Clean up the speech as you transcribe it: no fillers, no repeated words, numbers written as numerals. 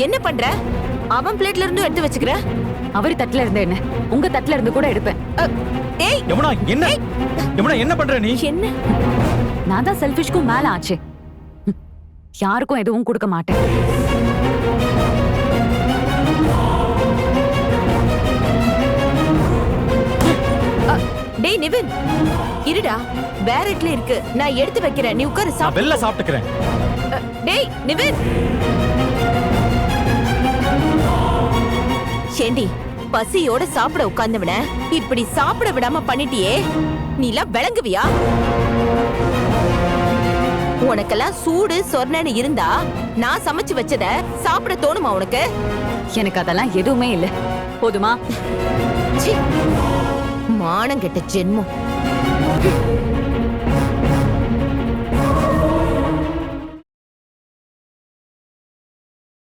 என்ன பண்ற? அவன் பிளேட்ல இருந்து எடுத்து வச்சுக்கிற. அவரு தட்டுல இருந்து என்ன, உங்க தட்டுல இருந்து கூட எடுப்பேன். ஏய் யமுனா என்ன? யமுனா என்ன பண்ற நீ? என்ன? நான் தான் செல்ஃபிஷ்க்கும் மேல ஆச்சு. யாருக்கும் எதுவும் கொடுக்க மாட்டேன். டேய் நிவின், இருடா. பேரட்ல இருக்கு, நான் எடுத்து வைக்கிறேன். நீ உட்காரு, நான் சாப்பிடு. வெளில சாப்பிட்டுக்கிறேன். டேய் நிவின். ஏண்டி, பசியோட சாப்பிட உட்கார்ந்தவன இப்படி சாப்பிட விடாம பண்ணிட்டியே, நீலாம் விளங்குவியா? உனக்கெல்லாம் சூடு சொர்ணன்னு இருந்தா நான் சமைச்சு வச்சத சாப்பிட தோணுமா உனக்கு? எனக்கு அதெல்லாம் எதுவுமே இல்ல. போதுமா? ச்சீ, மானங்கெட்ட ஜென்மம்.